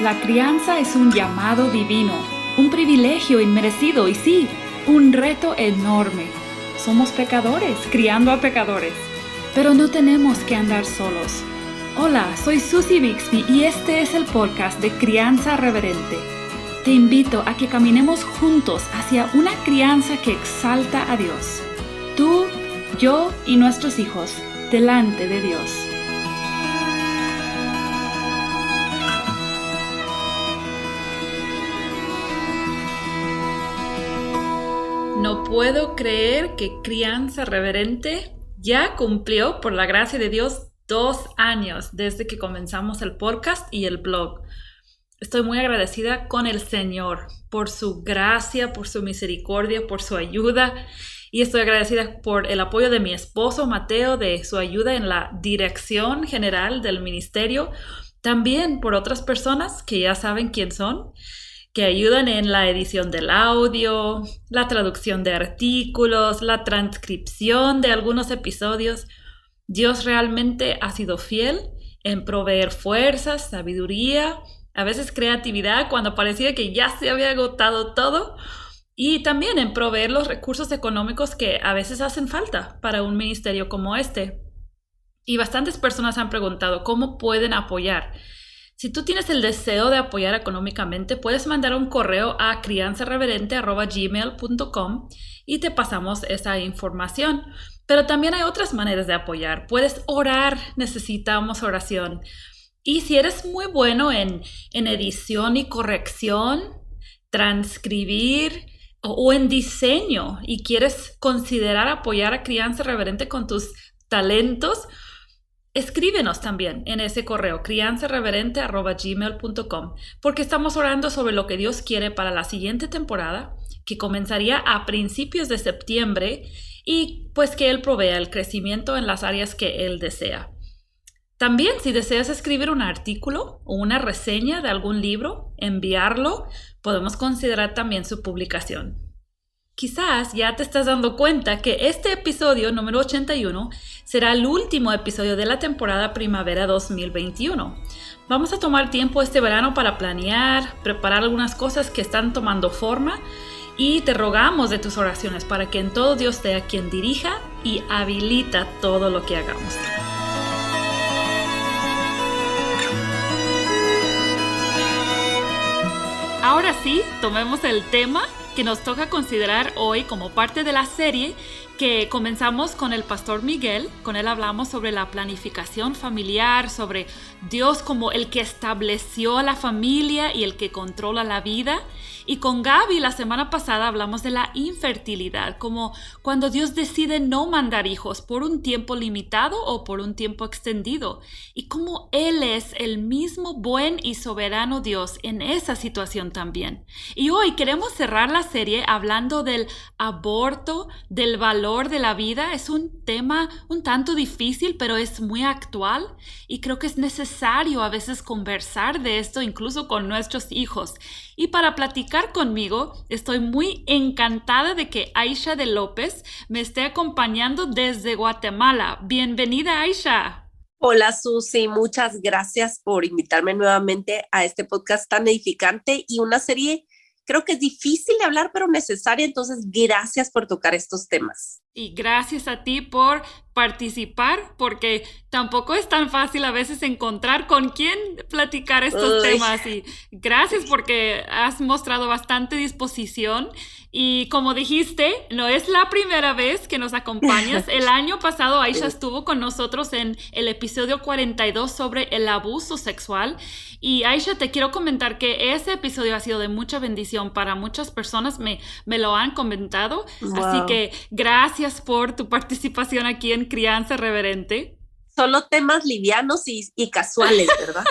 La crianza es un llamado divino, un privilegio inmerecido y sí, un reto enorme. Somos pecadores, criando a pecadores, pero no tenemos que andar solos. Hola, soy Susie Bixby y este es el podcast de Crianza Reverente. Te invito a que caminemos juntos hacia una crianza que exalta a Dios. Tú, yo y nuestros hijos, delante de Dios. No puedo creer que Crianza Reverente ya cumplió, por la gracia de Dios, 2 años desde que comenzamos el podcast y el blog. Estoy muy agradecida con el Señor por su gracia, por su misericordia, por su ayuda. Y estoy agradecida por el apoyo de mi esposo Mateo, de su ayuda en la dirección general del ministerio. También por otras personas que ya saben quién son, que ayudan en la edición del audio, la traducción de artículos, la transcripción de algunos episodios. Dios realmente ha sido fiel en proveer fuerzas, sabiduría, a veces creatividad cuando parecía que ya se había agotado todo, y también en proveer los recursos económicos que a veces hacen falta para un ministerio como este. Y bastantes personas han preguntado cómo pueden apoyar. Si tú tienes el deseo de apoyar económicamente, puedes mandar un correo a crianzareverente@gmail.com y te pasamos esa información. Pero también hay otras maneras de apoyar. Puedes orar, necesitamos oración. Y si eres muy bueno en edición y corrección, transcribir o en diseño y quieres considerar apoyar a Crianza Reverente con tus talentos, escríbenos también en ese correo, crianzareverente@gmail.com, porque estamos orando sobre lo que Dios quiere para la siguiente temporada, que comenzaría a principios de septiembre, y pues que Él provea el crecimiento en las áreas que Él desea. También, si deseas escribir un artículo o una reseña de algún libro, enviarlo, podemos considerar también su publicación. Quizás ya te estás dando cuenta que este episodio número 81 será el último episodio de la temporada primavera 2021. Vamos a tomar tiempo este verano para planear, preparar algunas cosas que están tomando forma, y te rogamos de tus oraciones para que en todo Dios sea quien dirija y habilita todo lo que hagamos. Ahora sí, tomemos el tema que nos toca considerar hoy como parte de la serie que comenzamos con el pastor Miguel. Con él hablamos sobre la planificación familiar, sobre Dios como el que estableció a la familia y el que controla la vida. Y con Gaby la semana pasada hablamos de la infertilidad, como cuando Dios decide no mandar hijos por un tiempo limitado o por un tiempo extendido, y cómo Él es el mismo buen y soberano Dios en esa situación también. Y hoy queremos cerrar la serie hablando del aborto, del valor de la vida. Es un tema un tanto difícil, pero es muy actual, y creo que es necesario a veces conversar de esto incluso con nuestros hijos. Y para platicar conmigo, estoy muy encantada de que Aisha de López me esté acompañando desde Guatemala. Bienvenida, Aisha. Hola, Susi, muchas gracias por invitarme nuevamente a este podcast tan edificante y una serie, creo que es difícil de hablar, pero necesaria. Entonces, gracias por tocar estos temas. Y gracias a ti por participar, porque tampoco es tan fácil a veces encontrar con quién platicar estos temas. Y gracias porque has mostrado bastante disposición. Y como dijiste, no es la primera vez que nos acompañas. El año pasado Aisha estuvo con nosotros en el episodio 42 sobre el abuso sexual. Y Aisha, te quiero comentar que ese episodio ha sido de mucha bendición para muchas personas. Me lo han comentado. Wow. Así que gracias por tu participación aquí en Crianza Reverente. Solo temas livianos y casuales, ¿verdad?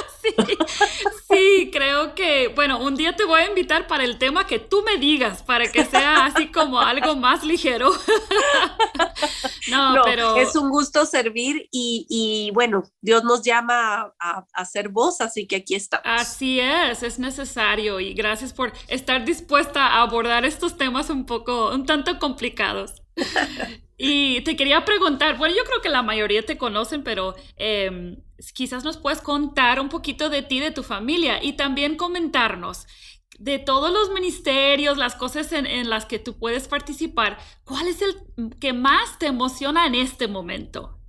Sí, creo que, bueno, un día te voy a invitar para el tema que tú me digas, para que sea así como algo más ligero. No, pero es un gusto servir y bueno, Dios nos llama a ser voz, así que aquí estamos. Así es necesario, y gracias por estar dispuesta a abordar estos temas un tanto complicados. Y te quería preguntar, bueno, yo creo que la mayoría te conocen, pero quizás nos puedes contar un poquito de ti, de tu familia y también comentarnos de todos los ministerios, las cosas en las que tú puedes participar, ¿cuál es el que más te emociona en este momento?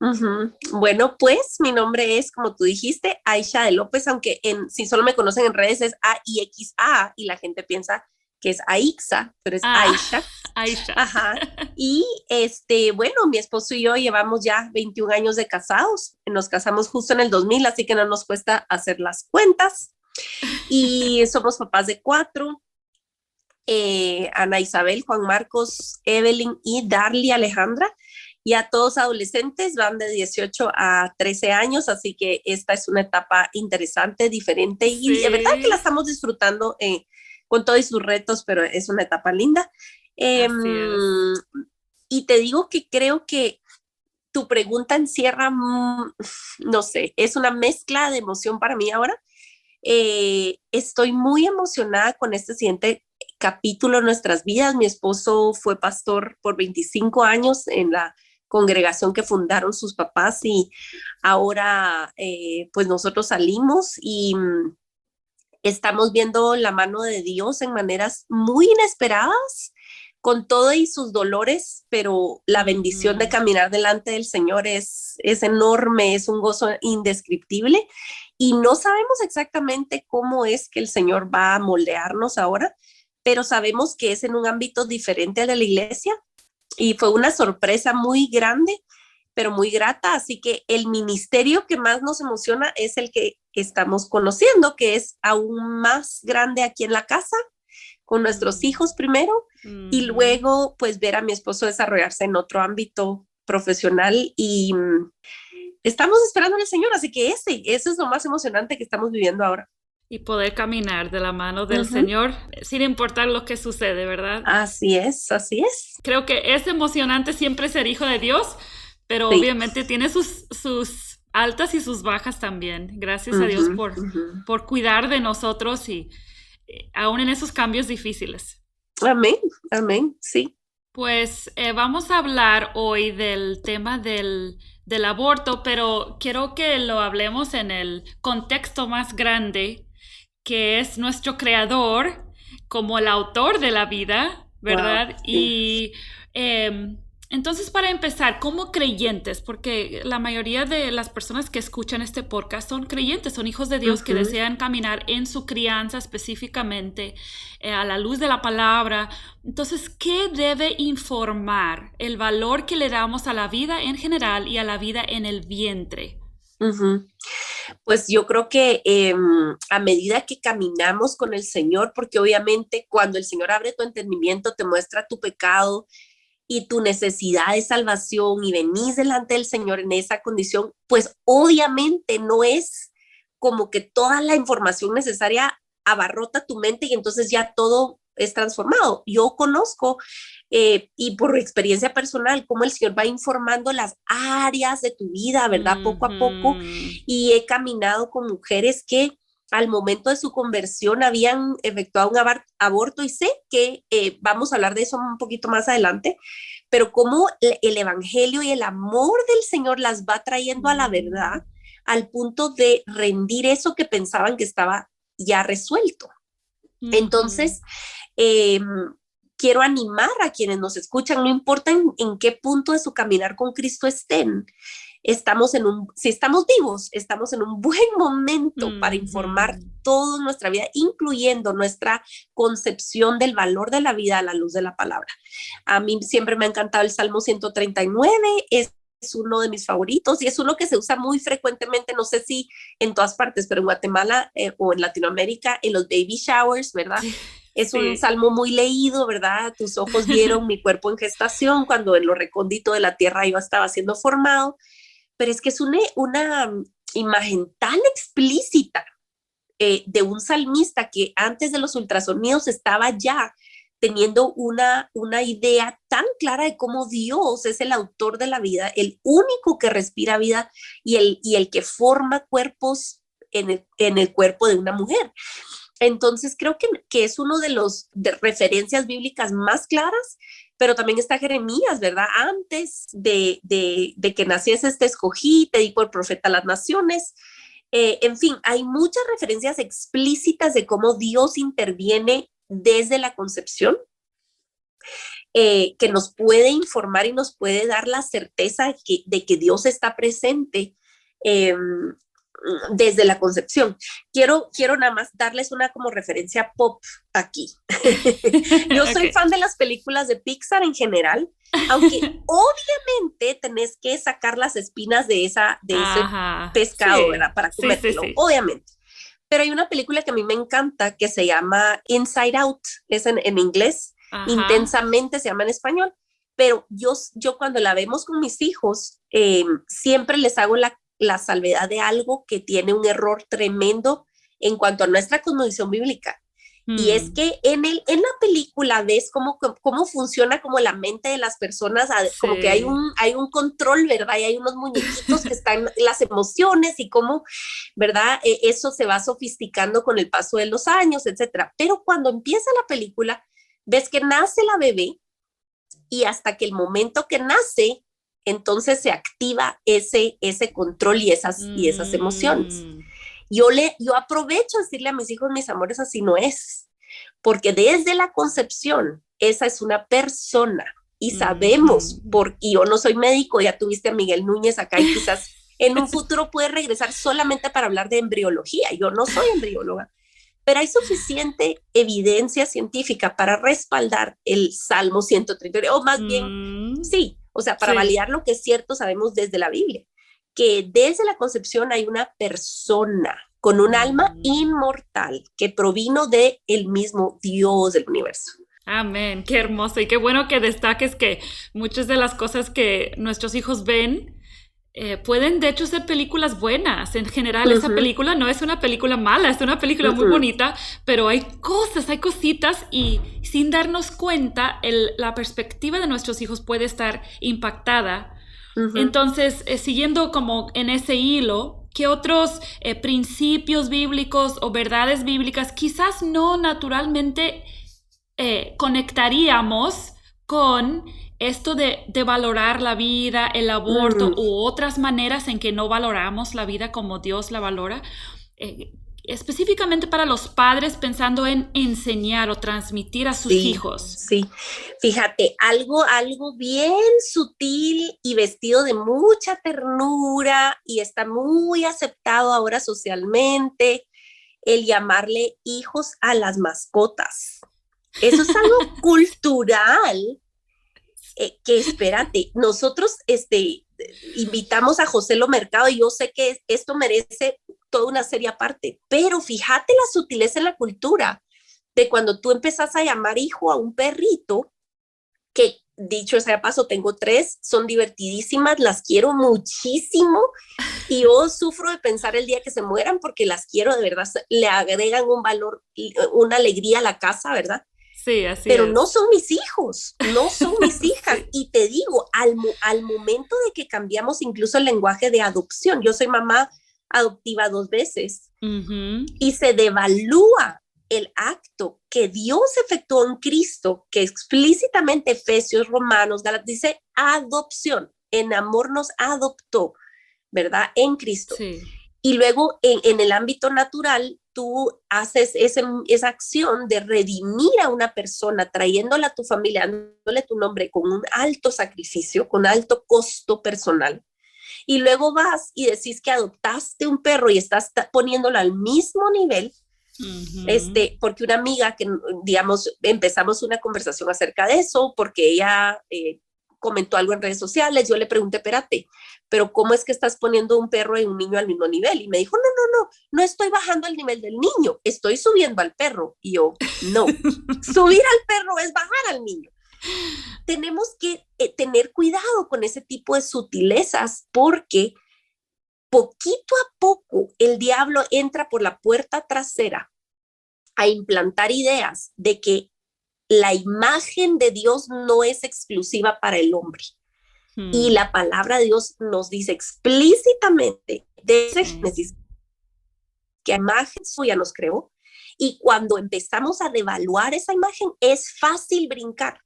Ujú. Bueno, pues mi nombre es, como tú dijiste, Aisha de López, aunque si solo me conocen en redes es AIXA y la gente piensa que es Aixa, pero es Ah, Aisha. Aisha. Ajá. Y bueno, mi esposo y yo llevamos ya 21 años de casados. Nos casamos justo en el 2000, así que no nos cuesta hacer las cuentas. Y somos papás de 4. Ana Isabel, Juan Marcos, Evelyn y Darly Alejandra. Y a todos adolescentes van de 18 a 13 años, así que esta es una etapa interesante, diferente y de verdad que la Sí, estamos disfrutando con todos sus retos, pero es una etapa linda. Eh, así es. y te digo que creo que tu pregunta encierra, no sé, es una mezcla de emoción para mí ahora. Estoy muy emocionada con este siguiente capítulo de nuestras vidas. Mi esposo fue pastor por 25 años en la congregación que fundaron sus papás y ahora pues nosotros salimos y estamos viendo la mano de Dios en maneras muy inesperadas, con todo y sus dolores, pero la bendición de Ujú. caminar delante del Señor es enorme, es un gozo indescriptible y no sabemos exactamente cómo es que el Señor va a moldearnos ahora, pero sabemos que es en un ámbito diferente al de la iglesia y fue una sorpresa muy grande, pero muy grata. Así que el ministerio que más nos emociona es el que estamos conociendo, que es aún más grande aquí en la casa, con nuestros Mm. hijos primero, y Ujú. luego pues ver a mi esposo desarrollarse en otro ámbito profesional y estamos esperando al Señor, así que eso es lo más emocionante que estamos viviendo ahora. Y poder caminar de la mano del Ujú. Señor sin importar lo que sucede, ¿verdad? Así es, así es. Creo que es emocionante siempre ser hijo de Dios, pero Sí. obviamente tiene sus altas y sus bajas también. Gracias a Ujú, Dios ujú. por cuidar de nosotros y aún en esos cambios difíciles. Amén, amén, sí. Pues vamos a hablar hoy del tema del aborto, pero quiero que lo hablemos en el contexto más grande, que es nuestro creador como el autor de la vida, Wow, ¿verdad? sí. Y eh, entonces para empezar, como creyentes, porque la mayoría de las personas que escuchan este podcast son creyentes, son hijos de Dios que Ujú. desean caminar en su crianza específicamente a la luz de la palabra. Entonces, ¿qué debe informar el valor que le damos a la vida en general y a la vida en el vientre? Ujú. Pues yo creo que a medida que caminamos con el Señor, porque obviamente cuando el Señor abre tu entendimiento, te muestra tu pecado y tu necesidad de salvación y venís delante del Señor en esa condición, pues obviamente no es como que toda la información necesaria abarrota tu mente y entonces ya todo es transformado. Yo conozco y por experiencia personal cómo el Señor va informando las áreas de tu vida, ¿verdad? Poco a poco Ujú. y he caminado con mujeres que al momento de su conversión habían efectuado un aborto y sé que vamos a hablar de eso un poquito más adelante, pero cómo el Evangelio y el amor del Señor las va trayendo a la verdad al punto de rendir eso que pensaban que estaba ya resuelto. Ujú. Entonces, eh, quiero animar a quienes nos escuchan, no importa en qué punto de su caminar con Cristo estén, si estamos vivos, estamos en un buen momento para informar Ujú. toda nuestra vida, incluyendo nuestra concepción del valor de la vida a la luz de la palabra. A mí siempre me ha encantado el Salmo 139, es uno de mis favoritos y es uno que se usa muy frecuentemente, no sé si en todas partes, pero en Guatemala o en Latinoamérica, en los baby showers, ¿verdad? Sí, Es un sí. salmo muy leído, ¿verdad? Tus ojos vieron mi cuerpo en gestación cuando en lo recóndito de la tierra yo estaba siendo formado, pero es que es una imagen tan explícita de un salmista que antes de los ultrasonidos estaba ya teniendo una idea tan clara de cómo Dios es el autor de la vida, el único que respira vida y el que forma cuerpos en el cuerpo de una mujer. Entonces creo que es uno de los de referencias bíblicas más claras, pero también está Jeremías, ¿verdad? Antes de que nacieses te escogí, te di por profeta a las naciones. En fin, hay muchas referencias explícitas de cómo Dios interviene desde la concepción, que nos puede informar y nos puede dar la certeza de que Dios está presente eh, desde la concepción. Quiero nada más darles una como referencia pop aquí. Yo soy Okay. fan de las películas de Pixar en general, aunque obviamente tenés que sacar las espinas de ese Ajá, pescado, sí, ¿verdad? Para sí, sí, comértelo, sí. obviamente. Pero hay una película que a mí me encanta que se llama Inside Out, es en inglés, Ajá. Intensamente se llama en español, pero yo cuando la vemos con mis hijos, siempre les hago la salvedad de algo que tiene un error tremendo en cuanto a nuestra cosmovisión bíblica. Y es Hmm, que en la película ves cómo funciona como la mente de las personas, como que sí. hay un control, ¿verdad? Y hay unos muñequitos que están las emociones y cómo, ¿verdad? Eso se va sofisticando con el paso de los años, etcétera. Pero cuando empieza la película, ves que nace la bebé y hasta que el momento que nace, entonces se activa ese control y esas emociones. Mm, Yo aprovecho a decirle a mis hijos, mis amores, así no es, porque desde la concepción, esa es una persona y sabemos, ujú. y yo no soy médico, ya tuviste a Miguel Núñez acá y quizás en un futuro puede regresar solamente para hablar de embriología. Yo no soy embrióloga, pero hay suficiente evidencia científica para respaldar el Salmo 130, o más bien, Mm, sí, o sea, para sí. validar lo que es cierto sabemos desde la Biblia, que desde la concepción hay una persona con un alma Mm. inmortal que provino de el mismo Dios del universo. Amén, qué hermoso y qué bueno que destaques que muchas de las cosas que nuestros hijos ven pueden de hecho ser películas buenas. En general, Uh esa -huh, película no es una película mala, es una película uh muy -huh. bonita, pero hay cosas, hay cositas y sin darnos cuenta, la perspectiva de nuestros hijos puede estar impactada. Uh -huh. Entonces, siguiendo como en ese hilo, ¿qué otros principios bíblicos o verdades bíblicas quizás no naturalmente conectaríamos con esto de valorar la vida, el aborto Mm. u otras maneras en que no valoramos la vida como Dios la valora? Específicamente para los padres pensando en enseñar o transmitir a sus Sí, hijos. sí. Fíjate, algo bien sutil y vestido de mucha ternura y está muy aceptado ahora socialmente, el llamarle hijos a las mascotas. Eso es algo cultural, que espérate, nosotros invitamos a José Lo Mercado y yo sé que esto merece toda una serie aparte, pero fíjate la sutileza en la cultura de cuando tú empezás a llamar hijo a un perrito, que dicho sea paso, tengo 3, son divertidísimas, las quiero muchísimo y yo sufro de pensar el día que se mueran porque las quiero de verdad, le agregan un valor, una alegría a la casa, ¿verdad? Sí, así Pero no es. son mis hijos, no son mis hijas. Sí. Y te digo, al momento de que cambiamos incluso el lenguaje de adopción, yo soy mamá adoptiva 2 veces, Ujú. y se devalúa el acto que Dios efectuó en Cristo, que explícitamente Efesios, Romanos, Gálatas dice adopción, en amor nos adoptó, ¿verdad? En Cristo. Sí. Y luego en el ámbito natural, tú haces esa acción de redimir a una persona, trayéndola a tu familia, dándole tu nombre con un alto sacrificio, con alto costo personal. Y luego vas y decís que adoptaste un perro y estás poniéndolo al mismo nivel, Ujú. porque una amiga que, digamos, empezamos una conversación acerca de eso, porque ella comentó algo en redes sociales, yo le pregunté, espérate, pero ¿cómo es que estás poniendo un perro y un niño al mismo nivel? Y me dijo, no estoy bajando el nivel del niño, estoy subiendo al perro. Y yo, no, subir al perro es bajar al niño. Tenemos que tener cuidado con ese tipo de sutilezas porque poquito a poco el diablo entra por la puerta trasera a implantar ideas de que la imagen de Dios no es exclusiva para el hombre. Y Mm, la palabra de Dios nos dice explícitamente desde sí. Génesis que a imagen suya nos creó. Y cuando empezamos a devaluar esa imagen, es fácil brincar.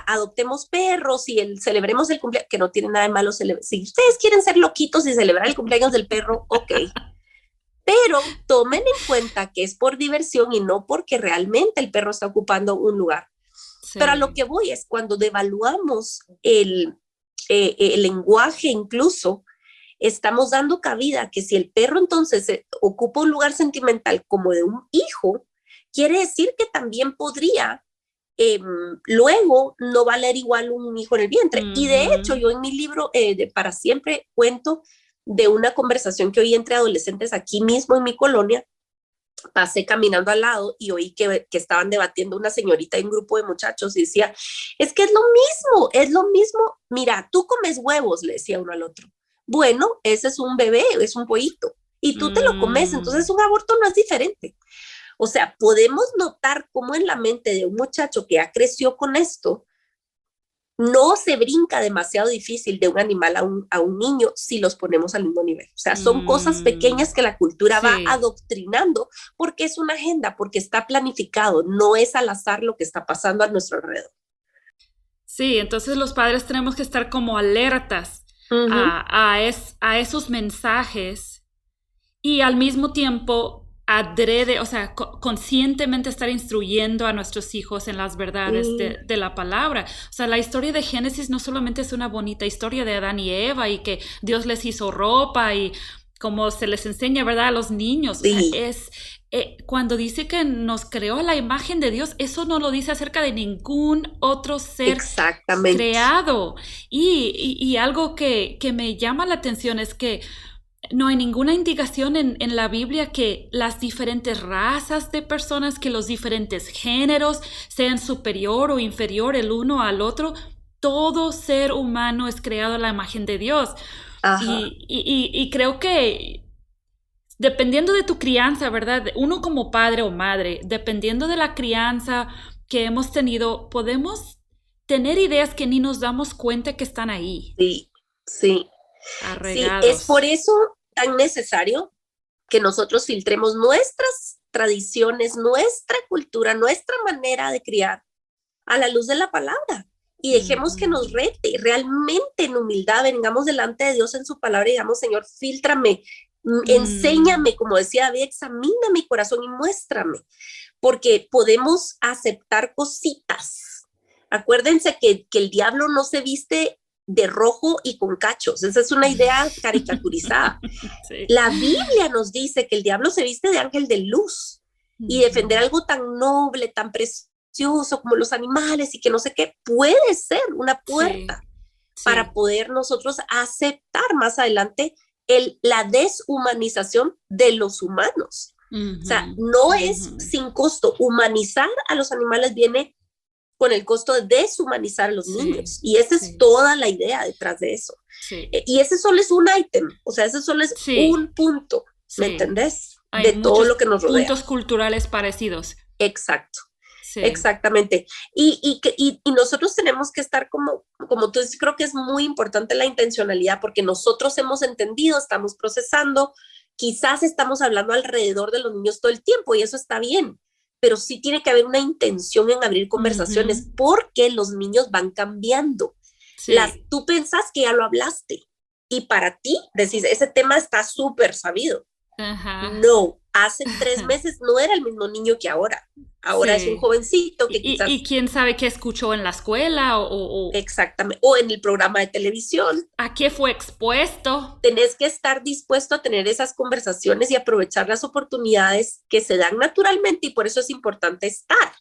Adoptemos perros y celebremos el cumpleaños, que no tiene nada de malo. Si ustedes quieren ser loquitos y celebrar el cumpleaños del perro, ok. Pero tomen en cuenta que es por diversión y no porque realmente el perro está ocupando un lugar. Sí. Pero a lo que voy es cuando devaluamos el lenguaje incluso, estamos dando cabida que si el perro entonces ocupa un lugar sentimental como de un hijo, quiere decir que también podría luego no valer igual un hijo en el vientre. Y de hecho yo en mi libro de Para Siempre cuento de una conversación que oí entre adolescentes aquí mismo en mi colonia. Pasé caminando al lado y oí que estaban debatiendo una señorita y un grupo de muchachos y decía, es que es lo mismo, mira, tú comes huevos, le decía uno al otro. Bueno, ese es un bebé, es un pollito, y tú te lo comes, entonces un aborto no es diferente. O sea, podemos notar cómo en la mente de un muchacho que ya creció con esto, no se brinca demasiado difícil de un animal a un niño si los ponemos al mismo nivel. O sea, son cosas pequeñas que la cultura va adoctrinando porque es una agenda, porque está planificado, no es al azar lo que está pasando a nuestro alrededor. Sí, entonces los padres tenemos que estar como alertas a esos mensajes y al mismo tiempo adrede, o sea, conscientemente estar instruyendo a nuestros hijos en las verdades de la palabra. O sea, la historia de Génesis no solamente es una bonita historia de Adán y Eva y que Dios les hizo ropa y como se les enseña, ¿verdad?, a los niños. Sí. O sea, es cuando dice que nos creó a la imagen de Dios, eso no lo dice acerca de ningún otro ser creado. Y algo que me llama la atención es que no hay ninguna indicación en la Biblia que las diferentes razas de personas, que los diferentes géneros sean superior o inferior el uno al otro. Todo ser humano es creado a la imagen de Dios. Y creo que dependiendo de tu crianza, ¿verdad? Uno como padre o madre, dependiendo de la crianza que hemos tenido, podemos tener ideas que ni nos damos cuenta que están ahí. Sí, sí. Arregados. Sí, es por eso tan necesario que nosotros filtremos nuestras tradiciones, nuestra cultura, nuestra manera de criar a la luz de la palabra y dejemos que nos rete. Realmente en humildad vengamos delante de Dios en su palabra y digamos, Señor, fíltrame, enséñame, como decía David, examina mi corazón y muéstrame, porque podemos aceptar cositas. Acuérdense que el diablo no se viste de rojo y con cachos. Esa es una idea caricaturizada. Sí. La Biblia nos dice que el diablo se viste de ángel de luz y defender algo tan noble, tan precioso como los animales y que no sé qué, puede ser una puerta para poder nosotros aceptar más adelante la deshumanización de los humanos. O sea, no es sin costo. Humanizar a los animales viene con el costo de deshumanizar a los niños. Y esa es toda la idea detrás de eso. Y ese solo es un ítem, o sea, ese solo es un punto, ¿me entendés? Hay de todo lo que nos rodea. Puntos culturales parecidos. Exacto. Exactamente. Y nosotros tenemos que estar como tú dices, creo que es muy importante la intencionalidad porque nosotros hemos entendido, estamos procesando, quizás estamos hablando alrededor de los niños todo el tiempo y eso está bien. Pero sí tiene que haber una intención en abrir conversaciones porque los niños van cambiando. Tú pensás que ya lo hablaste y para ti decís, ese tema está súper sabido. No, hace 3 meses no era el mismo niño que ahora. Ahora es un jovencito que quizás... Y quién sabe qué escuchó en la escuela Exactamente, o en el programa de televisión. ¿A qué fue expuesto? Tenés que estar dispuesto a tener esas conversaciones y aprovechar las oportunidades que se dan naturalmente y por eso es importante estar.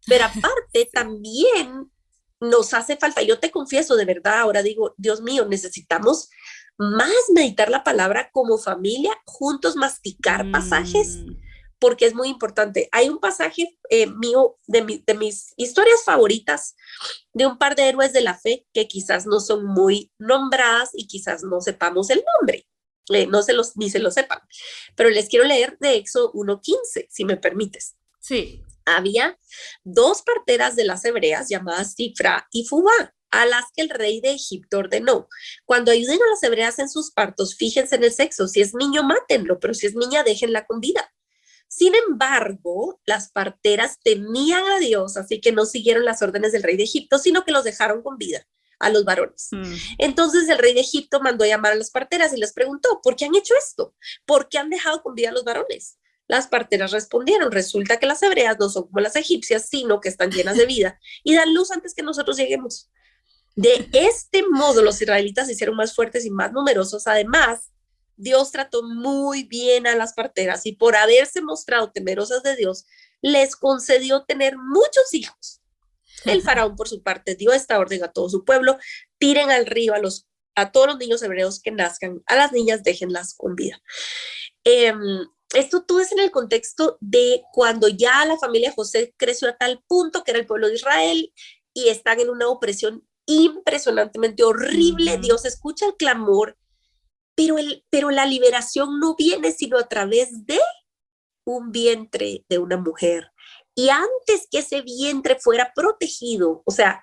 Pero aparte también nos hace falta, yo te confieso de verdad, ahora digo, Dios mío, necesitamos más meditar la palabra como familia, juntos masticar pasajes, porque es muy importante. Hay un pasaje mío de mis historias favoritas de un par de héroes de la fe que quizás no son muy nombradas y quizás no sepamos el nombre, ni se lo sepan, pero les quiero leer de Éxodo 1:15, si me permites. Sí. Había 2 parteras de las hebreas llamadas Sifra y Fubá, a las que el rey de Egipto ordenó: cuando ayuden a las hebreas en sus partos, fíjense en el sexo, si es niño, mátenlo, pero si es niña, déjenla con vida. Sin embargo, las parteras temían a Dios, así que no siguieron las órdenes del rey de Egipto, sino que los dejaron con vida a los varones. Entonces el rey de Egipto mandó a llamar a las parteras y les preguntó, ¿por qué han hecho esto? ¿Por qué han dejado con vida a los varones? Las parteras respondieron, resulta que las hebreas no son como las egipcias, sino que están llenas de vida y dan luz antes que nosotros lleguemos. De este modo, los israelitas se hicieron más fuertes y más numerosos. Además, Dios trató muy bien a las parteras y por haberse mostrado temerosas de Dios, les concedió tener muchos hijos. El faraón, por su parte, dio esta orden a todo su pueblo: tiren al río a todos los niños hebreos que nazcan, a las niñas déjenlas con vida. Esto todo es en el contexto de cuando ya la familia de José creció a tal punto que era el pueblo de Israel y están en una opresión impresionantemente horrible. Dios escucha el clamor, pero la liberación no viene sino a través de un vientre de una mujer. Y antes que ese vientre fuera protegido, o sea,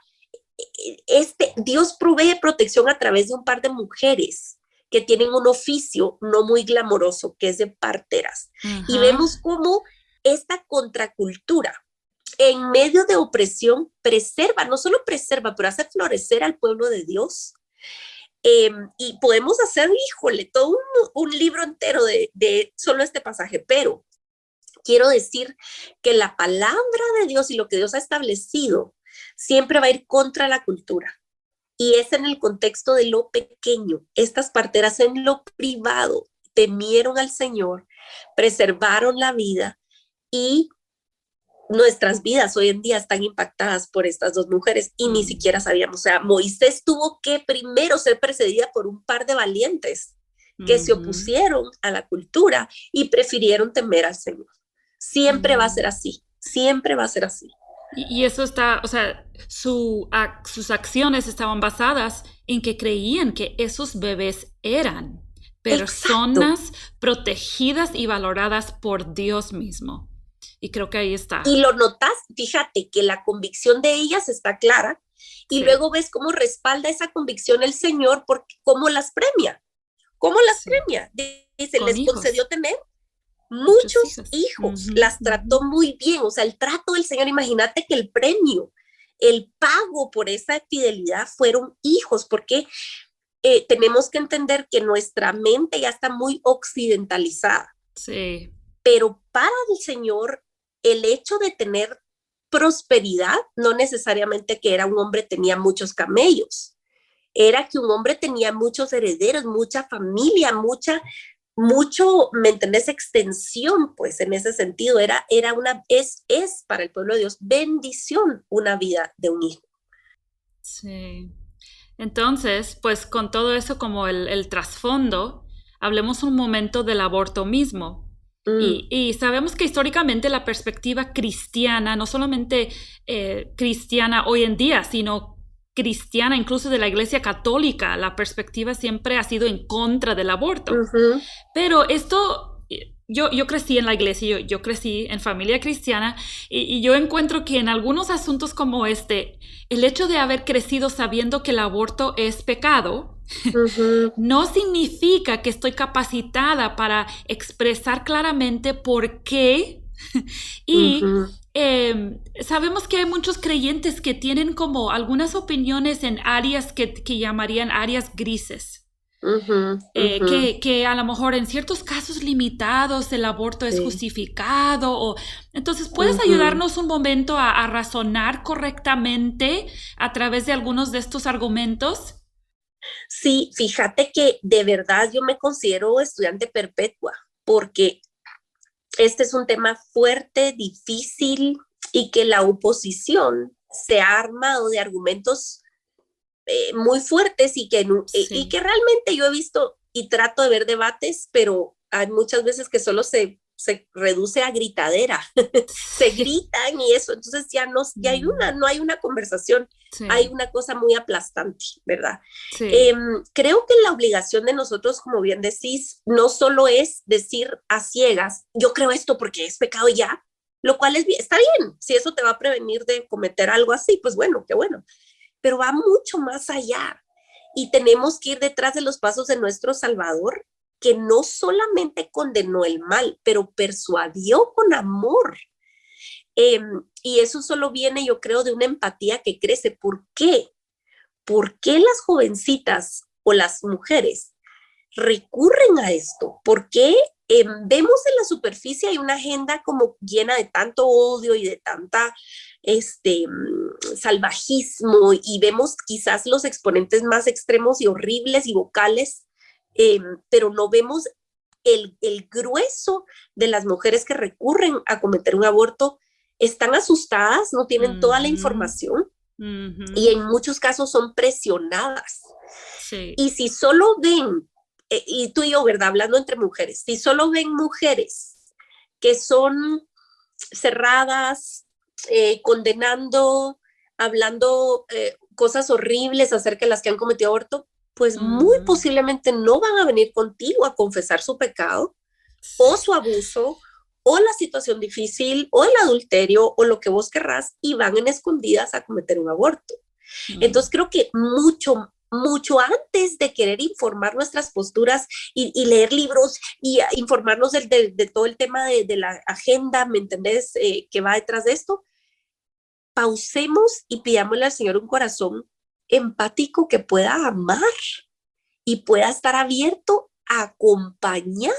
Dios provee protección a través de un par de mujeres que tienen un oficio no muy glamoroso, que es de parteras. Y vemos cómo esta contracultura, en medio de opresión, preserva, no solo preserva, pero hace florecer al pueblo de Dios. Y podemos hacer, híjole, todo un libro entero de solo este pasaje, pero quiero decir que la palabra de Dios y lo que Dios ha establecido siempre va a ir contra la cultura. Y es en el contexto de lo pequeño. Estas parteras en lo privado temieron al Señor, preservaron la vida y nuestras vidas hoy en día están impactadas por estas dos mujeres y ni siquiera sabíamos. O sea, Moisés tuvo que primero ser precedida por un par de valientes que se opusieron a la cultura y prefirieron temer al Señor. Siempre va a ser así, siempre va a ser así. Y eso está, o sea, sus acciones estaban basadas en que creían que esos bebés eran personas protegidas y valoradas por Dios mismo. Y creo que ahí está. Y lo notas, fíjate que la convicción de ellas está clara y luego ves cómo respalda esa convicción el Señor, porque cómo las premia. ¿Cómo las premia? Dice, les concedió tener muchos hijos. Las trató muy bien. O sea, el trato del Señor, imagínate que el premio, el pago por esa fidelidad fueron hijos, porque tenemos que entender que nuestra mente ya está muy occidentalizada. Sí. Pero para el Señor, el hecho de tener prosperidad no necesariamente que era un hombre tenía muchos camellos, era que un hombre tenía muchos herederos, mucha familia, mucho, ¿me entendés? Extensión, pues en ese sentido es para el pueblo de Dios bendición una vida de un hijo. Sí. Entonces, pues con todo eso como el trasfondo, hablemos un momento del aborto mismo. Y sabemos que históricamente la perspectiva cristiana, no solamente cristiana hoy en día, sino cristiana incluso de la Iglesia Católica, la perspectiva siempre ha sido en contra del aborto. Pero esto, yo crecí en la iglesia, yo crecí en familia cristiana y yo encuentro que en algunos asuntos como este, el hecho de haber crecido sabiendo que el aborto es pecado, no significa que estoy capacitada para expresar claramente por qué. Y sabemos que hay muchos creyentes que tienen como algunas opiniones en áreas que llamarían áreas grises. Que a lo mejor en ciertos casos limitados el aborto es justificado. Entonces, ¿puedes ayudarnos un momento a razonar correctamente a través de algunos de estos argumentos? Sí, fíjate que de verdad yo me considero estudiante perpetua porque este es un tema fuerte, difícil y que la oposición se ha armado de argumentos muy fuertes y que realmente yo he visto y trato de ver debates, pero hay muchas veces que solo se reduce a gritadera, se gritan y eso, entonces no hay una conversación, hay una cosa muy aplastante, ¿verdad? Creo que la obligación de nosotros, como bien decís, no solo es decir a ciegas, yo creo esto porque es pecado ya, lo cual está bien, si eso te va a prevenir de cometer algo así, pues bueno, qué bueno, pero va mucho más allá y tenemos que ir detrás de los pasos de nuestro Salvador que no solamente condenó el mal, pero persuadió con amor. Y eso solo viene, yo creo, de una empatía que crece. ¿Por qué? ¿Por qué las jovencitas o las mujeres recurren a esto? ¿Por qué vemos en la superficie hay una agenda como llena de tanto odio y de tanta salvajismo, y vemos quizás los exponentes más extremos y horribles y vocales, pero no vemos el grueso de las mujeres que recurren a cometer un aborto? Están asustadas, no tienen toda la información y en muchos casos son presionadas. Sí. Y si solo ven, y tú y yo, ¿verdad? Hablando entre mujeres, si solo ven mujeres que son cerradas, condenando, hablando cosas horribles acerca de las que han cometido aborto, pues muy posiblemente no van a venir contigo a confesar su pecado o su abuso o la situación difícil o el adulterio o lo que vos querrás, y van en escondidas a cometer un aborto. Entonces creo que mucho antes de querer informar nuestras posturas y leer libros y informarnos de todo el tema de la agenda, ¿me entendés? Que va detrás de esto, pausemos y pidámosle al Señor un corazón empático que pueda amar y pueda estar abierto a acompañar.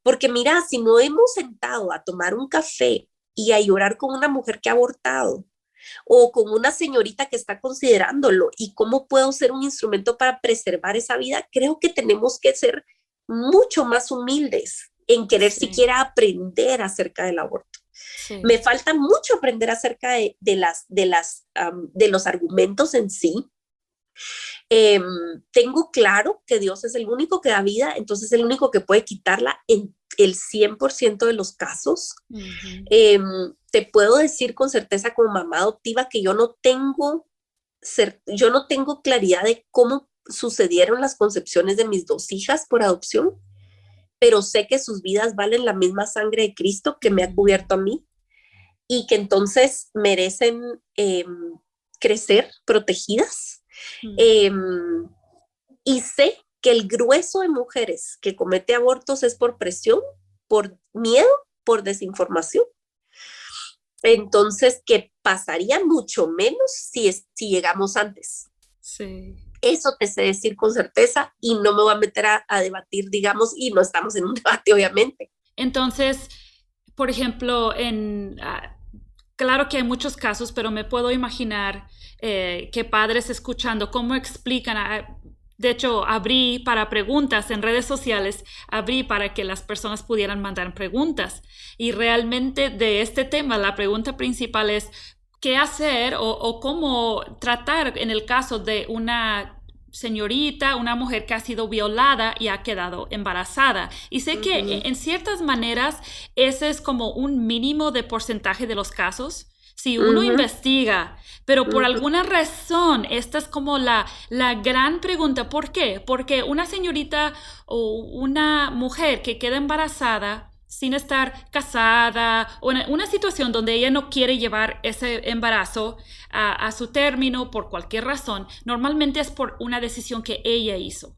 Porque mira, si no hemos sentado a tomar un café y a llorar con una mujer que ha abortado, o con una señorita que está considerándolo, y cómo puedo ser un instrumento para preservar esa vida, creo que tenemos que ser mucho más humildes en querer siquiera aprender acerca del aborto. Me falta mucho aprender acerca de los argumentos en sí. Tengo claro que Dios es el único que da vida, entonces el único que puede quitarla en el 100% de los casos. Te puedo decir con certeza como mamá adoptiva que yo no tengo claridad de cómo sucedieron las concepciones de mis 2 hijas por adopción, pero sé que sus vidas valen la misma sangre de Cristo que me ha cubierto a mí, y que entonces merecen crecer protegidas. Y sé que el grueso de mujeres que comete abortos es por presión, por miedo, por desinformación. Entonces, que pasaría mucho menos si llegamos antes. Sí. Eso te sé decir con certeza, y no me voy a meter a debatir, digamos, y no estamos en un debate, obviamente. Entonces, por ejemplo, claro que hay muchos casos, pero me puedo imaginar que padres escuchando cómo explican. De hecho, abrí para preguntas en redes sociales, abrí para que las personas pudieran mandar preguntas. Y realmente de este tema, la pregunta principal es qué hacer o cómo tratar en el caso de una señorita, una mujer que ha sido violada y ha quedado embarazada. Y sé que en ciertas maneras ese es como un mínimo de porcentaje de los casos. Si uno investiga, pero por alguna razón, esta es como la gran pregunta. ¿Por qué? Porque una señorita o una mujer que queda embarazada sin estar casada, o en una situación donde ella no quiere llevar ese embarazo a su término por cualquier razón, normalmente es por una decisión que ella hizo.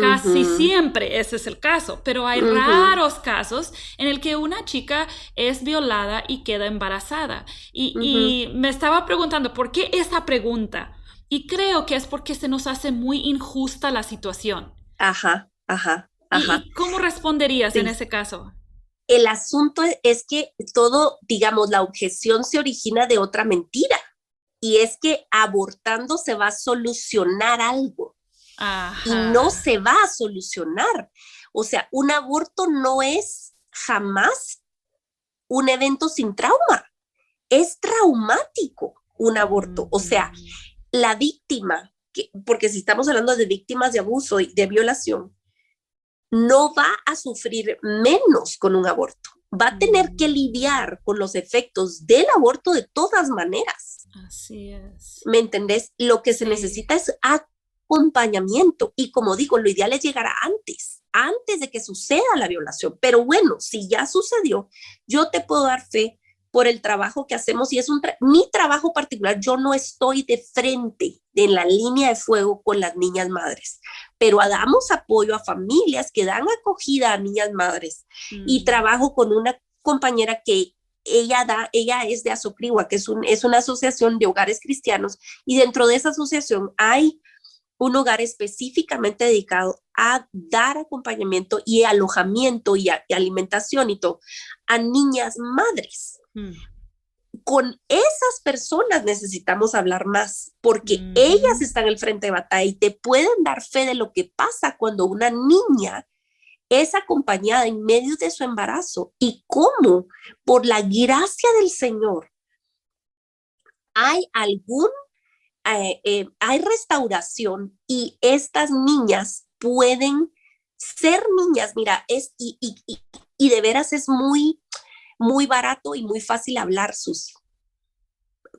Casi siempre ese es el caso, pero hay raros casos en el que una chica es violada y queda embarazada. Y me estaba preguntando, ¿por qué esa pregunta? Y creo que es porque se nos hace muy injusta la situación. ¿Y cómo responderías en ese caso? El asunto es que todo, digamos, la objeción se origina de otra mentira, y es que abortando se va a solucionar algo. Y no se va a solucionar. O sea, un aborto no es jamás un evento sin trauma. Es traumático un aborto. O sea, la víctima, porque si estamos hablando de víctimas de abuso y de violación, no va a sufrir menos con un aborto. Va a tener que lidiar con los efectos del aborto de todas maneras. Así es. ¿Me entendés? Lo que se necesita es acompañamiento, y como digo, lo ideal es llegar antes de que suceda la violación. Pero bueno, si ya sucedió, yo te puedo dar fe por el trabajo que hacemos y es mi trabajo particular. Yo no estoy de frente en la línea de fuego con las niñas madres, pero damos apoyo a familias que dan acogida a niñas madres y trabajo con una compañera que ella es de Azocrigua, que es una asociación de hogares cristianos, y dentro de esa asociación hay un hogar específicamente dedicado a dar acompañamiento y alojamiento y alimentación y todo a niñas madres. Con esas personas necesitamos hablar más porque ellas están en el frente de batalla y te pueden dar fe de lo que pasa cuando una niña es acompañada en medio de su embarazo y cómo por la gracia del Señor hay hay restauración y estas niñas pueden ser niñas. Mira, y de veras es muy, muy barato y muy fácil hablar, Susi.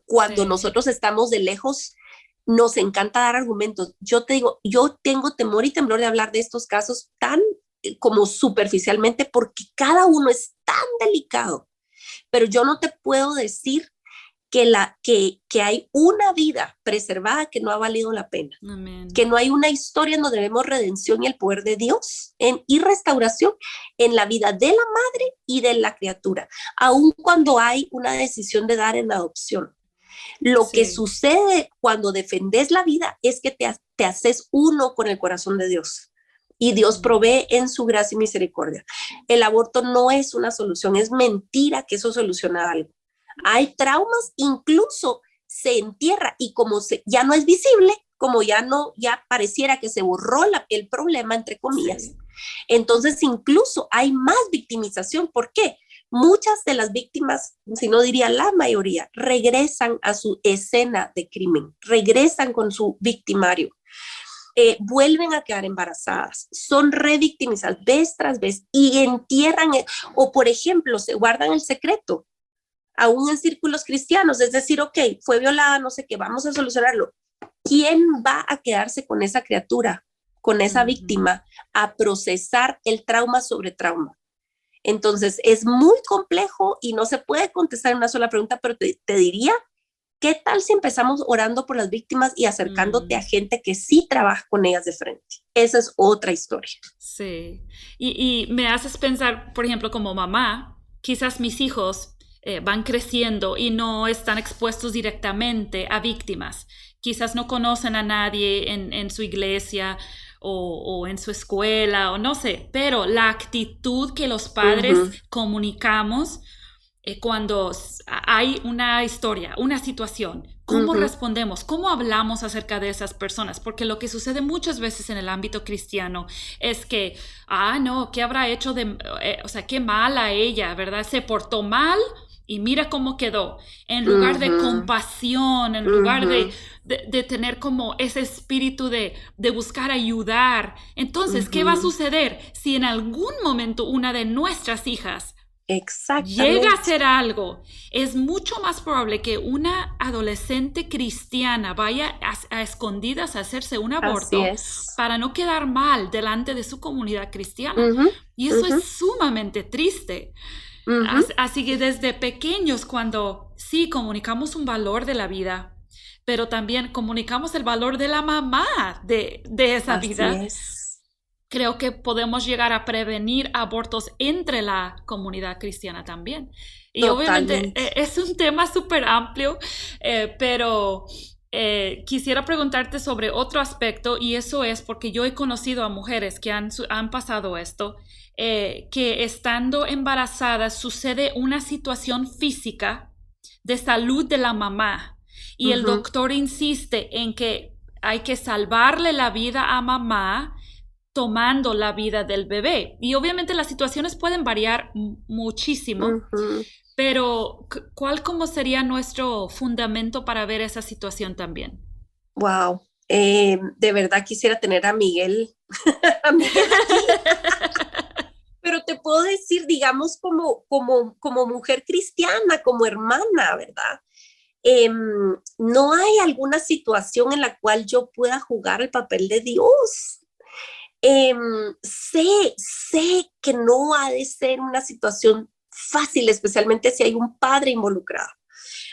Cuando nosotros estamos de lejos, nos encanta dar argumentos. Yo te digo, yo tengo temor y temblor de hablar de estos casos tan como superficialmente porque cada uno es tan delicado, pero yo no te puedo decir que hay una vida preservada que no ha valido la pena. Amén. Que no hay una historia en donde vemos redención y el poder de Dios y restauración en la vida de la madre y de la criatura, aun cuando hay una decisión de dar en adopción. Lo que sucede cuando defendes la vida es que te haces uno con el corazón de Dios. Y Dios provee en su gracia y misericordia. El aborto no es una solución, es mentira que eso soluciona algo. Hay traumas, incluso se entierra y como ya no es visible, como ya pareciera que se borró el problema, entre comillas. Entonces incluso hay más victimización. ¿Por qué? Muchas de las víctimas, si no diría la mayoría, regresan a su escena de crimen, regresan con su victimario. Vuelven a quedar embarazadas, son revictimizadas vez tras vez y entierran, o por ejemplo, se guardan el secreto, aún en círculos cristianos, es decir, ok, fue violada, no sé qué, vamos a solucionarlo. ¿Quién va a quedarse con esa criatura, con esa víctima, a procesar el trauma sobre trauma? Entonces, es muy complejo y no se puede contestar en una sola pregunta, pero te diría, ¿qué tal si empezamos orando por las víctimas y acercándote a gente que sí trabaja con ellas de frente? Esa es otra historia. Sí. Y me haces pensar, por ejemplo, como mamá, quizás mis hijos van creciendo y no están expuestos directamente a víctimas. Quizás no conocen a nadie en su iglesia o en su escuela o no sé, pero la actitud que los padres comunicamos cuando hay una historia, una situación, ¿cómo respondemos? ¿Cómo hablamos acerca de esas personas? Porque lo que sucede muchas veces en el ámbito cristiano es que, no, ¿qué habrá hecho o sea, qué mala ella, ¿verdad? Se portó mal y mira cómo quedó. En lugar de compasión, en lugar de tener como ese espíritu de buscar ayudar. Entonces, ¿qué va a suceder si en algún momento una de nuestras hijas llega a hacer algo? Es mucho más probable que una adolescente cristiana vaya a escondidas a hacerse un aborto para no quedar mal delante de su comunidad cristiana. Y eso es sumamente triste. Así que desde pequeños, cuando sí comunicamos un valor de la vida, pero también comunicamos el valor de la mamá de esa vida, creo que podemos llegar a prevenir abortos entre la comunidad cristiana también. Y obviamente es un tema súper amplio, pero quisiera preguntarte sobre otro aspecto, y eso es porque yo he conocido a mujeres que han pasado esto, que estando embarazadas sucede una situación física de salud de la mamá y el doctor insiste en que hay que salvarle la vida a mamá tomando la vida del bebé. Y obviamente las situaciones pueden variar muchísimo, pero ¿cómo sería nuestro fundamento para ver esa situación también? Wow, de verdad quisiera tener a Miguel, a Miguel aquí. Pero te puedo decir, digamos, como mujer cristiana, como hermana, ¿verdad? No hay alguna situación en la cual yo pueda jugar el papel de Dios. Sé que no ha de ser una situación fácil, especialmente si hay un padre involucrado.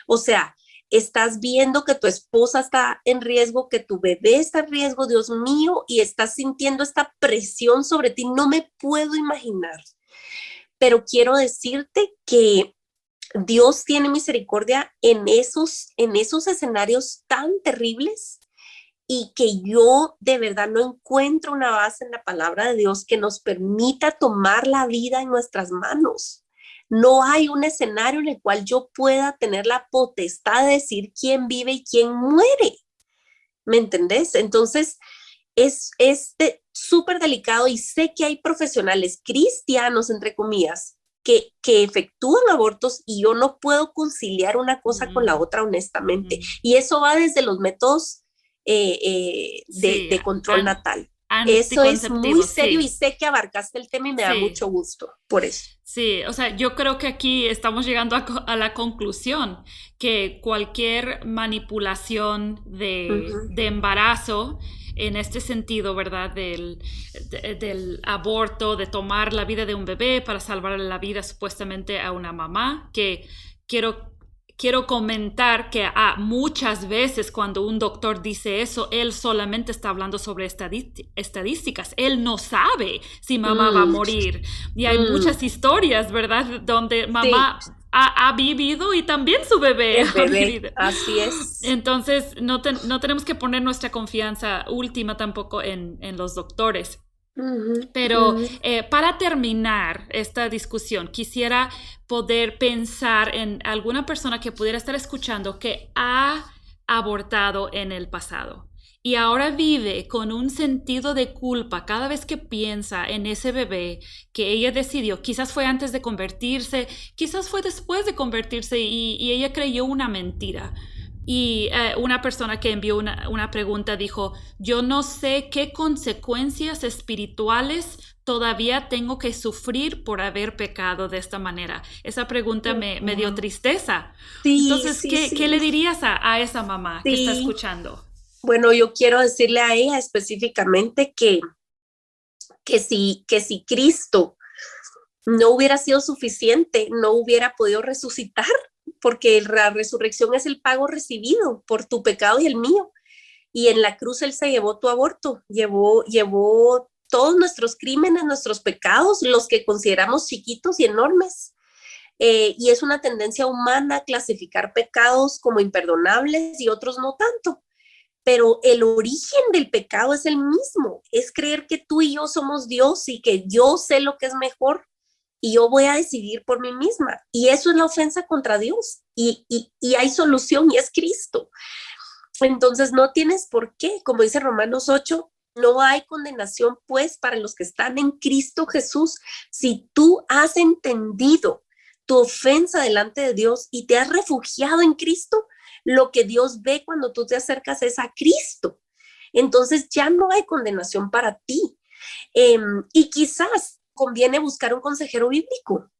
O sea, estás viendo que tu esposa está en riesgo, que tu bebé está en riesgo, Dios mío, y estás sintiendo esta presión sobre ti. No me puedo imaginar, pero quiero decirte que Dios tiene misericordia en esos escenarios tan terribles y que yo de verdad no encuentro una base en la palabra de Dios que nos permita tomar la vida en nuestras manos. No hay un escenario en el cual yo pueda tener la potestad de decir quién vive y quién muere. ¿Me entendés? Entonces, es súper delicado y sé que hay profesionales cristianos, entre comillas, que efectúan abortos y yo no puedo conciliar una cosa con la otra, honestamente. Y eso va desde los métodos Sí, de control natal. Eso es muy anticonceptivos, serio sí. y sé que abarcaste el tema y me da Sí, mucho gusto por eso. sí, o sea, yo creo que aquí estamos llegando a la conclusión que cualquier manipulación de embarazo en este sentido, ¿verdad? Del aborto, de tomar la vida de un bebé para salvar la vida supuestamente a una mamá, que quiero comentar que muchas veces cuando un doctor dice eso, él solamente está hablando sobre estadísticas. Él no sabe si mamá va a morir. Y hay muchas historias, ¿verdad? Donde Sí, mamá ha vivido y también su bebé el ha bebé, vivido. así es. Entonces, no tenemos que poner nuestra confianza última tampoco en los doctores. Pero para terminar esta discusión, quisiera poder pensar en alguna persona que pudiera estar escuchando que ha abortado en el pasado y ahora vive con un sentido de culpa cada vez que piensa en ese bebé que ella decidió. Quizás fue antes de convertirse, quizás fue después de convertirse y ella creyó una mentira. Y una persona que envió una pregunta dijo, yo no sé qué consecuencias espirituales todavía tengo que sufrir por haber pecado de esta manera. Esa pregunta me dio tristeza. Sí, Entonces, sí, ¿qué le sí, dirías a esa mamá que está sí. escuchando? Bueno, yo quiero decirle a ella específicamente que si Cristo no hubiera sido suficiente, no hubiera podido resucitar, porque la resurrección es el pago recibido por tu pecado y el mío. Y en la cruz Él se llevó tu aborto, llevó todos nuestros crímenes, nuestros pecados, los que consideramos chiquitos y enormes. Y es una tendencia humana clasificar pecados como imperdonables y otros no tanto. Pero el origen del pecado es el mismo, es creer que tú y yo somos Dios y que yo sé lo que es mejor y yo voy a decidir por mí misma. Y eso es la ofensa contra Dios. Y hay solución y es Cristo. Entonces no tienes por qué, como dice Romanos 8, no hay condenación pues para los que están en Cristo Jesús. Si tú has entendido tu ofensa delante de Dios y te has refugiado en Cristo, lo que Dios ve cuando tú te acercas es a Cristo. Entonces ya no hay condenación para ti. Y quizás conviene buscar un consejero bíblico,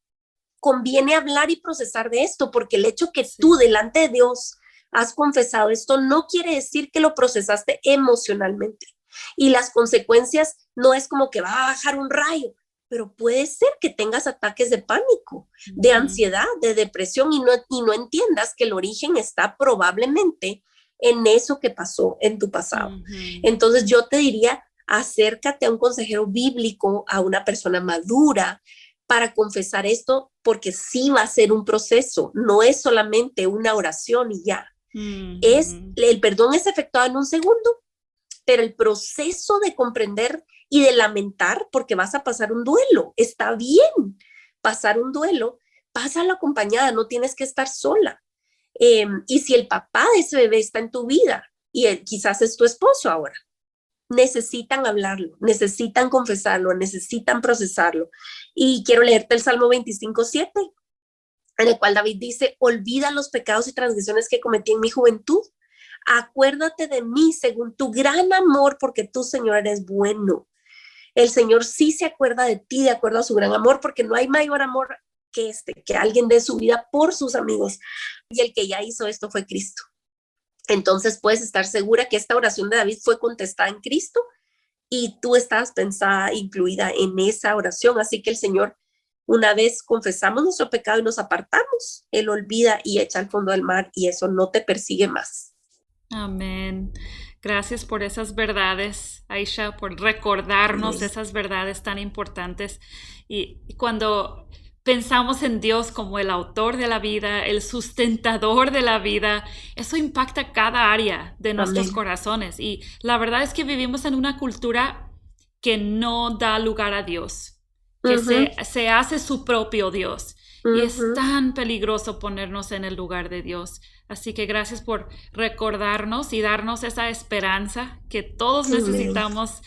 conviene hablar y procesar de esto, porque el hecho que tú Sí. delante de Dios has confesado esto no quiere decir que lo procesaste emocionalmente. Y las consecuencias no es como que va a bajar un rayo, pero puede ser que tengas ataques de pánico, de ansiedad, de depresión y no entiendas que el origen está probablemente en eso que pasó en tu pasado. Entonces yo te diría, acércate a un consejero bíblico, a una persona madura, para confesar esto, porque sí va a ser un proceso, no es solamente una oración y ya. El perdón es efectuado en un segundo, pero el proceso de comprender y de lamentar, porque vas a pasar un duelo, está bien pasar un duelo, pásalo acompañada, no tienes que estar sola. Y si el papá de ese bebé está en tu vida y quizás es tu esposo ahora, necesitan hablarlo, necesitan confesarlo, necesitan procesarlo. Y quiero leerte el Salmo 25:7, en el cual David dice, olvida los pecados y transgresiones que cometí en mi juventud. Acuérdate de mí según tu gran amor, porque tú, Señor, eres bueno. El Señor sí se acuerda de ti de acuerdo a su gran amor, porque no hay mayor amor que que alguien dé su vida por sus amigos. Y el que ya hizo esto fue Cristo. Entonces puedes estar segura que esta oración de David fue contestada en Cristo y tú estás pensada, incluida en esa oración. Así que el Señor Una vez confesamos nuestro pecado y nos apartamos, Él olvida y echa al fondo del mar y eso no te persigue más. Amén. Gracias por esas verdades, Aisha, por recordarnos Sí. esas verdades tan importantes. Y cuando pensamos en Dios como el autor de la vida, el sustentador de la vida, eso impacta cada área de nuestros Amén. corazones. Y la verdad es que vivimos en una cultura que no da lugar a Dios, que Ujú, se hace su propio Dios. Y es ujú. tan peligroso ponernos en el lugar de Dios. Así que gracias por recordarnos y darnos esa esperanza que todos Amén. necesitamos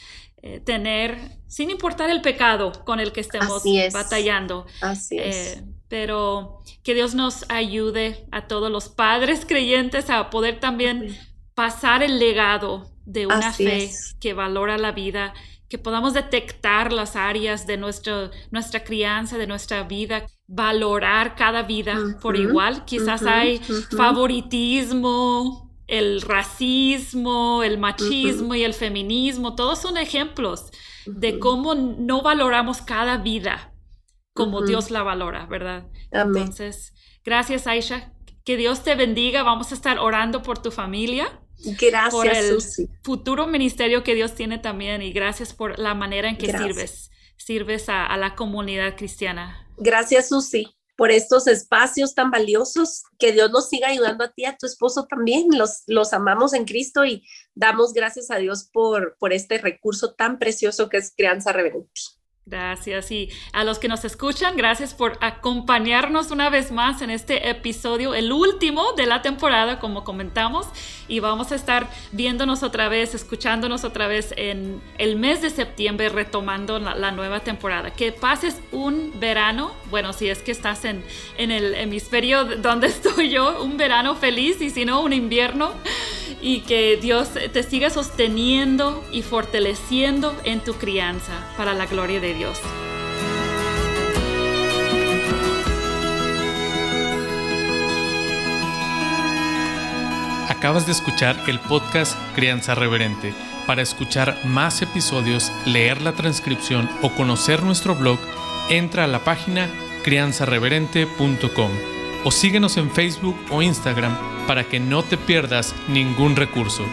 tener, sin importar el pecado con el que estemos Así es, batallando. así es. Pero que Dios nos ayude a todos los padres creyentes a poder también Amén. pasar el legado de una Así fe es. que valora la vida, que podamos detectar las áreas de nuestra crianza, de nuestra vida, valorar cada vida por Ujú, igual. Quizás ujú, hay ujú, favoritismo, el racismo, el ujú, machismo y el feminismo. Todos son ejemplos de ujú, cómo no valoramos cada vida como ujú. Dios la valora, ¿verdad? Amén. Entonces, gracias, Aisha. Que Dios te bendiga. Vamos a estar orando por tu familia, por Gracias, el Susi. futuro ministerio que Dios tiene también y gracias por la manera en que Gracias. sirves a la comunidad cristiana. Gracias, Susi, por estos espacios tan valiosos. Que Dios nos siga ayudando a ti, a tu esposo también. Los amamos en Cristo y damos gracias a Dios por este recurso tan precioso que es Crianza Reverente. Gracias. Y a los que nos escuchan, gracias por acompañarnos una vez más en este episodio, el último de la temporada, como comentamos. Y vamos a estar viéndonos otra vez, escuchándonos otra vez en el mes de septiembre, retomando la nueva temporada. Que pases un verano, bueno, si es que estás en el hemisferio donde estoy yo, un verano feliz y si no, un invierno. Y que Dios te siga sosteniendo y fortaleciendo en tu crianza para la gloria de Dios. Acabas de escuchar el podcast Crianza Reverente. Para escuchar más episodios, leer la transcripción o conocer nuestro blog, entra a la página crianzareverente.com o síguenos en Facebook o Instagram para que no te pierdas ningún recurso.